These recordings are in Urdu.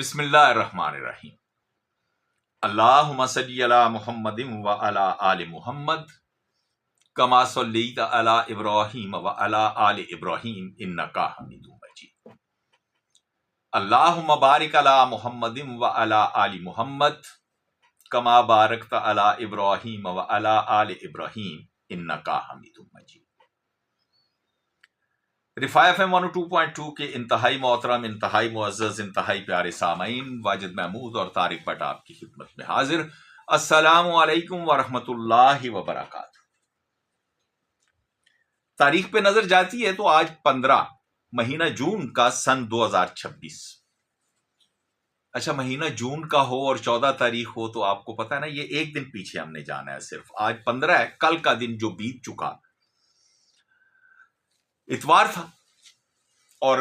بسم اللہ الرحمن الرحیم۔ اللہم صلی علی محمد و علی آل محمد کما صلیت علی ابراہیم و علی آل ابراہیم انک حمید مجید۔ اللہم بارک علی محمد و علی آل محمد کما بارکت علی ابراہیم و علی آل ابراہیم انک حمید مجید۔ رفاع FM 102.2 کے انتہائی محترم، انتہائی معزز، انتہائی پیارے سامعین، واجد محمود اور طارق بٹ آپ کی خدمت میں حاضر۔ السلام علیکم ورحمۃ اللہ وبرکاتہ۔ تاریخ پہ نظر جاتی ہے تو آج 15 مہینہ جون کا سن 2026۔ اچھا، مہینہ جون کا ہو اور 14 تاریخ ہو تو آپ کو پتہ ہے نا، یہ ایک دن پیچھے ہم نے جانا ہے صرف۔ آج 15 ہے، کل کا دن جو بیت چکا اتوار تھا، اور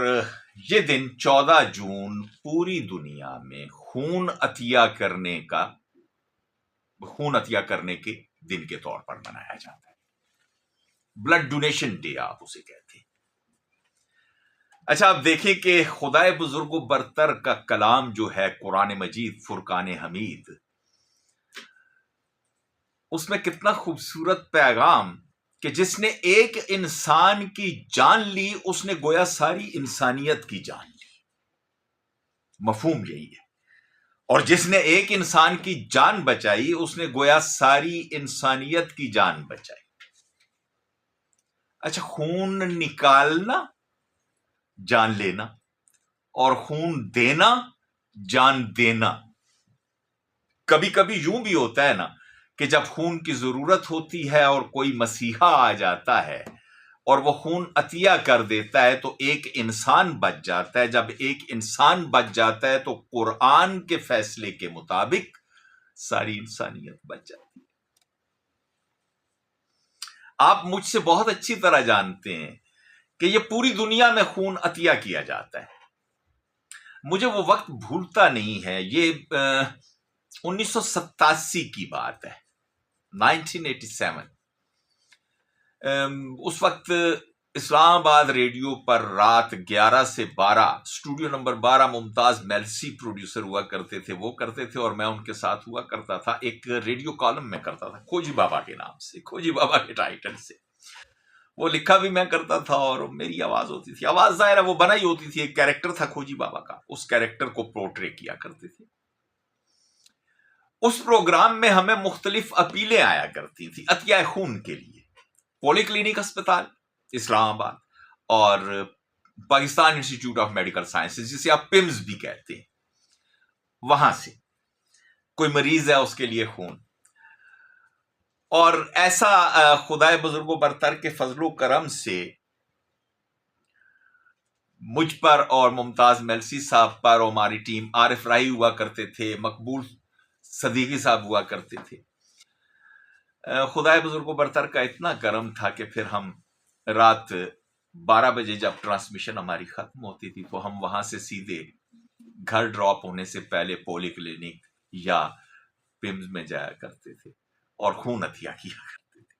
یہ دن 14 جون پوری دنیا میں خون عطیہ کرنے کے دن کے طور پر منایا جاتا ہے۔ بلڈ ڈونیشن ڈے آپ اسے کہتے ہیں۔ اچھا، آپ دیکھیں کہ خدائے بزرگ و برتر کا کلام جو ہے قرآن مجید، فرقان حمید، اس میں کتنا خوبصورت پیغام کہ جس نے ایک انسان کی جان لی اس نے گویا ساری انسانیت کی جان لی۔ مفہوم یہی ہے۔ اور جس نے ایک انسان کی جان بچائی اس نے گویا ساری انسانیت کی جان بچائی۔ اچھا، خون نکالنا جان لینا، اور خون دینا جان دینا۔ کبھی کبھی یوں بھی ہوتا ہے نا کہ جب خون کی ضرورت ہوتی ہے اور کوئی مسیحا آ جاتا ہے اور وہ خون عطیہ کر دیتا ہے تو ایک انسان بچ جاتا ہے۔ جب ایک انسان بچ جاتا ہے تو قرآن کے فیصلے کے مطابق ساری انسانیت بچ جاتی ہے۔ آپ مجھ سے بہت اچھی طرح جانتے ہیں کہ یہ پوری دنیا میں خون عطیہ کیا جاتا ہے۔ مجھے وہ وقت بھولتا نہیں ہے، یہ 1987 کی بات ہے، 1987۔ اس وقت اسلام آباد ریڈیو پر رات 11 سے 12 اسٹوڈیو نمبر 12 ممتاز میلسی پروڈیوسر ہوا کرتے تھے، وہ کرتے تھے اور میں ان کے ساتھ ہوا کرتا تھا۔ ایک ریڈیو کالم میں کرتا تھا کھوجی بابا کے نام سے، کھوجی بابا کے ٹائٹل سے۔ وہ لکھا بھی میں کرتا تھا اور میری آواز ہوتی تھی۔ آواز ظاہر ہے وہ بنائی ہوتی تھی، ایک کیریکٹر تھا کھوجی بابا کا، اس کیریکٹر کو پورٹری کیا کرتے تھے۔ اس پروگرام میں ہمیں مختلف اپیلیں آیا کرتی تھی عطیہ خون کے لیے۔ پولی کلینک اسپتال اسلام آباد اور Pakistan institute of medical sciences, جسے آپ پمز بھی کہتے ہیں، وہاں سے کوئی مریض ہے اس کے لیے خون۔ اور ایسا خدائے بزرگ و برتر کے فضل و کرم سے مجھ پر اور ممتاز میلسی صاحب پر اور ہماری ٹیم، عارف راہی ہوا کرتے تھے، مقبول صدیقی صاحب ہوا کرتے تھے۔ خدائے بزرگ و برتر کا اتنا کرم تھا کہ پھر ہم رات 12 بجے جب ٹرانسمیشن ہماری ختم ہوتی تھی تو ہم وہاں سے سیدھے گھر ڈراپ ہونے سے پہلے پولی کلینک یا پمز میں جایا کرتے تھے اور خون عطیہ کیا کرتے تھے۔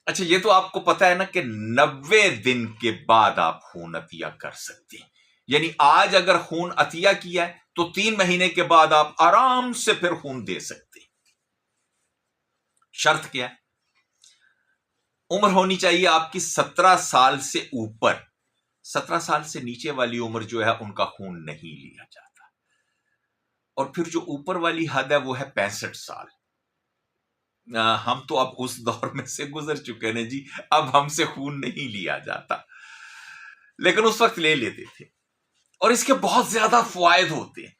اچھا، یہ تو آپ کو پتا ہے نا کہ 90 دن کے بعد آپ خون عطیہ کر سکتے ہیں۔ یعنی آج اگر خون عطیہ کیا ہے تو 3 مہینے کے بعد آپ آرام سے پھر خون دے سکتے ہیں۔ شرط کیا ہے؟ عمر ہونی چاہیے آپ کی 17 سال سے اوپر۔ 17 سال سے نیچے والی عمر جو ہے ان کا خون نہیں لیا جاتا۔ اور پھر جو اوپر والی حد ہے وہ ہے 65 سال۔ ہم تو اب اس دور میں سے گزر چکے ہیں جی، اب ہم سے خون نہیں لیا جاتا، لیکن اس وقت لے لیتے تھے۔ اور اس کے بہت زیادہ فوائد ہوتے ہیں۔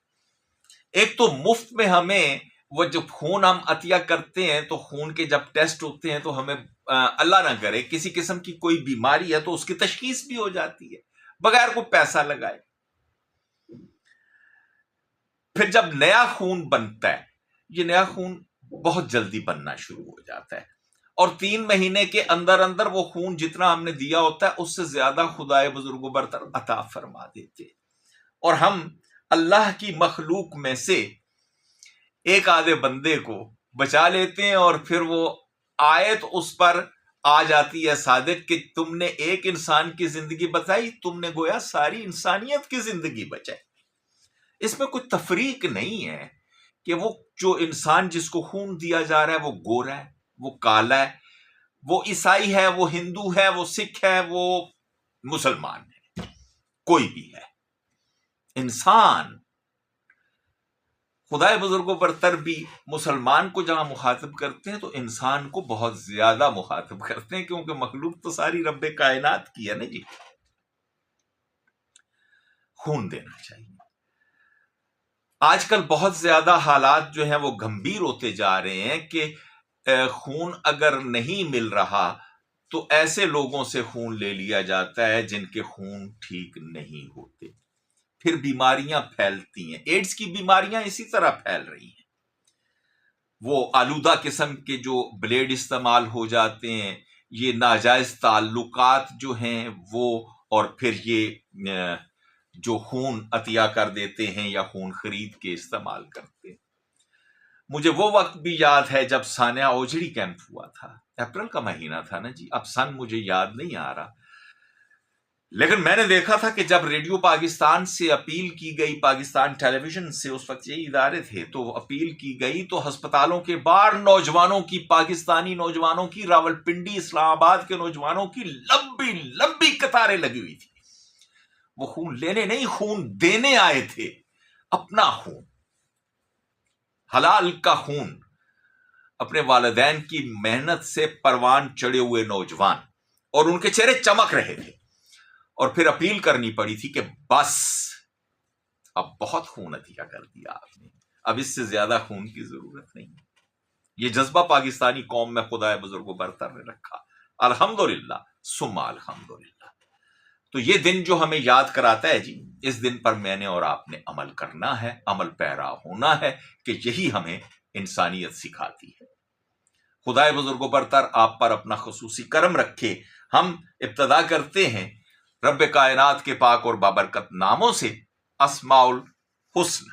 ایک تو مفت میں ہمیں وہ جب خون ہم عطیہ کرتے ہیں تو خون کے جب ٹیسٹ ہوتے ہیں تو ہمیں اللہ نہ کرے کسی قسم کی کوئی بیماری ہے تو اس کی تشخیص بھی ہو جاتی ہے بغیر کوئی پیسہ لگائے۔ پھر جب نیا خون بنتا ہے، یہ نیا خون بہت جلدی بننا شروع ہو جاتا ہے، اور 3 مہینے کے اندر اندر وہ خون جتنا ہم نے دیا ہوتا ہے اس سے زیادہ خدائے بزرگ و برتر عطا فرما دیتے۔ اور ہم اللہ کی مخلوق میں سے ایک آدھے بندے کو بچا لیتے ہیں، اور پھر وہ آیت اس پر آ جاتی ہے صادق کہ تم نے ایک انسان کی زندگی بچائی، تم نے گویا ساری انسانیت کی زندگی بچائی۔ اس میں کوئی تفریق نہیں ہے کہ وہ جو انسان جس کو خون دیا جا رہا ہے وہ گورا ہے، وہ کالا ہے، وہ عیسائی ہے، وہ ہندو ہے، وہ سکھ ہے، وہ مسلمان ہے، کوئی بھی ہے۔ انسان خدائے بزرگوں برتر بھی مسلمان کو جہاں مخاطب کرتے ہیں تو انسان کو بہت زیادہ مخاطب کرتے ہیں، کیونکہ مخلوق تو ساری رب کائنات کی ہے نا جی۔ خون دینا چاہیے۔ آج کل بہت زیادہ حالات جو ہیں وہ گمبھیر ہوتے جا رہے ہیں کہ خون اگر نہیں مل رہا تو ایسے لوگوں سے خون لے لیا جاتا ہے جن کے خون ٹھیک نہیں ہوتے، پھر بیماریاں پھیلتی ہیں۔ ایڈز کی بیماریاں اسی طرح پھیل رہی ہیں، وہ آلودہ قسم کے جو بلیڈ استعمال ہو جاتے ہیں، یہ ناجائز تعلقات جو ہیں وہ، اور پھر یہ جو خون عطیہ کر دیتے ہیں یا خون خرید کے استعمال کرتے ہیں۔ مجھے وہ وقت بھی یاد ہے جب ثانیہ اوجڑی کیمپ ہوا تھا، اپریل کا مہینہ تھا نا جی، اب سن مجھے یاد نہیں آ رہا، لیکن میں نے دیکھا تھا کہ جب ریڈیو پاکستان سے اپیل کی گئی، پاکستان ٹیلی ویژن سے، اس وقت یہی ادارے تھے، تو اپیل کی گئی تو ہسپتالوں کے باہر نوجوانوں کی، پاکستانی نوجوانوں کی، راولپنڈی اسلام آباد کے نوجوانوں کی لمبی لمبی قطاریں لگی ہوئی تھی۔ وہ خون لینے نہیں، خون دینے آئے تھے، اپنا خون، حلال کا خون، اپنے والدین کی محنت سے پروان چڑھے ہوئے نوجوان، اور ان کے چہرے چمک رہے تھے، اور پھر اپیل کرنی پڑی تھی کہ بس اب بہت خون عطیہ کر دیا آپ نے، اب اس سے زیادہ خون کی ضرورت نہیں۔ یہ جذبہ پاکستانی قوم میں خدائے بزرگ برتر نے رکھا، الحمدللہ ثم الحمدللہ۔ تو یہ دن جو ہمیں یاد کراتا ہے جی، اس دن پر میں نے اور آپ نے عمل کرنا ہے، عمل پیرا ہونا ہے، کہ یہی ہمیں انسانیت سکھاتی ہے۔ خدائے بزرگ برتر آپ پر اپنا خصوصی کرم رکھے۔ ہم ابتدا کرتے ہیں رب کائنات کے پاک اور بابرکت ناموں سے، اسماء الحسن۔